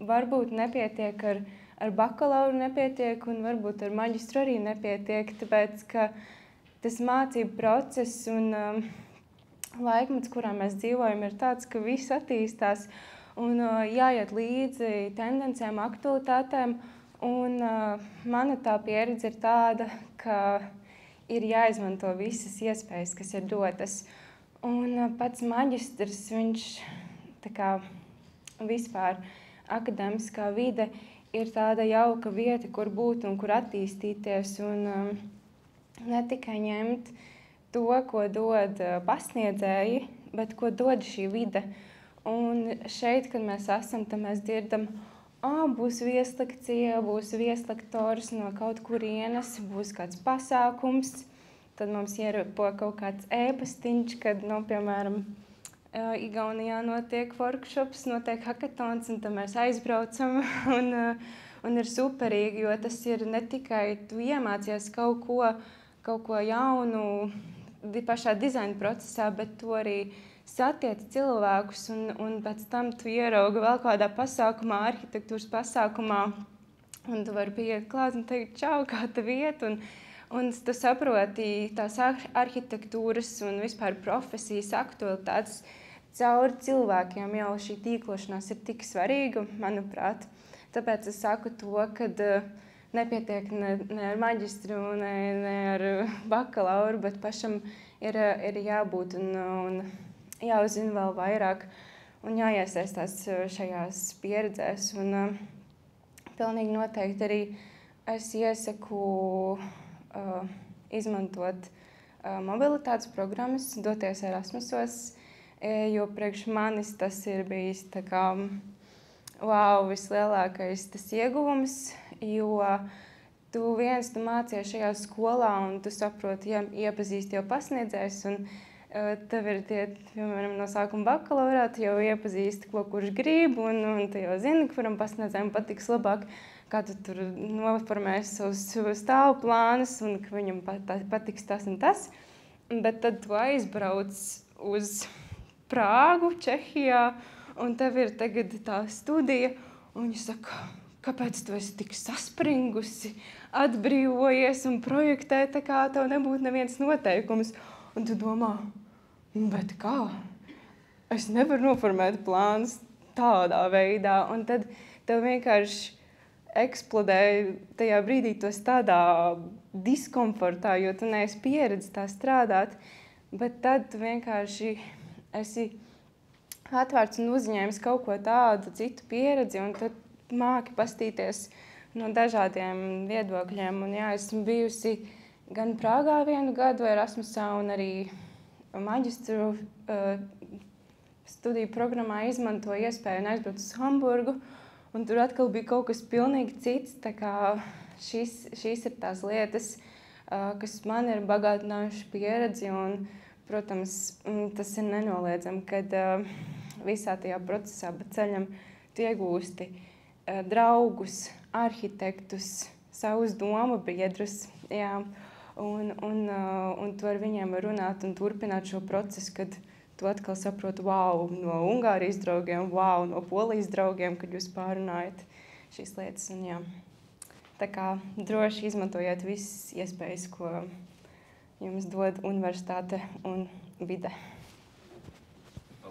varbūt nepietiek ar bakalauru nepietiek, un varbūt ar maģistru arī nepietiek, tāpēc, ka tas mācību process un laikmets, kurā mēs dzīvojam, ir tāds, ka viss attīstās un jāiet līdzi tendencēm, aktualitātēm. Un mana tā pieredze ir tāda, ka ir jāizmanto visas iespējas, kas ir dotas. Un pats maģistrs, viņš tā kā vispār akadēmiskā vide ir tāda jauka vieta, kur būt un kur attīstīties. Un ne tikai ņemt to, ko dod pasniedzēji, bet ko dod šī vide. Un šeit, kad mēs esam, tad mēs dzirdam, būs vieslekcija, būs vieslektors no kaut kurienes, būs kāds pasākums. Tad mums ierapo kaut kāds ēpastiņš, kad, piemēram, Igaunijā notiek workshops, notiek hackathons, un tad mēs aizbraucam. Un ir superīgi, jo tas ir ne tikai tu iemācies kaut ko jaunu pašā dizaina procesā, bet tu arī satiec cilvēkus, un pēc tam tu ieraugi vēl kādā pasākumā, arhitektūras pasākumā, un tu vari pieiet klāt un teikt, čau, kā tev iet, un tu saproti tās arhitektūras un vispār profesijas aktualitātes caur cilvēkiem. Jau šī tīklošanās ir tik svarīga, manuprāt. Tāpēc es saku to, ka nepietiek ne ar maģistru, ne ar bakalauru, bet pašam ir jābūt un jāuzzina vēl vairāk un jāiesaistās šajās pieredzēs. Un pilnīgi noteikti arī es iesaku izmantot mobilitātes programmas, doties Erasmusos, jo priekš manis tas ir bijis tā kā vislielākais tas ieguvums, jo tu mācies šajā skolā un tu saproti, iepazīsti jau pasniedzējs, un tev ir tie, piemēram, no sākuma bakalaurāta jau iepazīsti, ko kurš grib, un tu jau zini, kuram pasniedzējiem patiks labāk, kā tu tur noformēsi savus stāvu plānus, un ka viņam patiks tas un tas. Bet tad tu aizbrauc uz Prāgu, Čehijā, un tev ir tagad tā studija, un viņi saka, kāpēc tu esi tik saspringusi, atbrīvojies un projektē, tā kā tev nebūtu neviens noteikums. Un tu domā, bet kā? Es nevaru noformēt plānus tādā veidā. Un tad tev vienkārši eksplodē tajā brīdī tos tādā diskomfortā, jo tu neesi pieredzi tā strādāt. Bet tad tu vienkārši esi atvērts un uzņēmis kaut ko tādu, citu pieredzi, un tad māki pastīties no dažādiem viedokļiem. Un jā, esmu bijusi gan Prāgā 1 gadu Erasmusā, un arī maģistru studiju programmā izmantoju iespēju un aizbraucu uz Hamburgu, un tur atkal bija kaut kas pilnīgi cits. Tā kā šīs ir tās lietas, kas man ir bagātinājuši pieredzi, un, protams, tas ir nenoliedzami, kad visā tajā procesā pa ceļam tu iegūsti draugus, arhitektus, savus domu biedrus, jā. Un tu ar viņiem var runāt un turpināt šo procesu, kad tu atkal saproti, no Ungārijas draugiem, no Polijas draugiem, kad jūs pārunājat šīs lietas. Un, jā. Tā kā droši izmantojiet visas iespējas, ko jums dod universitāte un vide.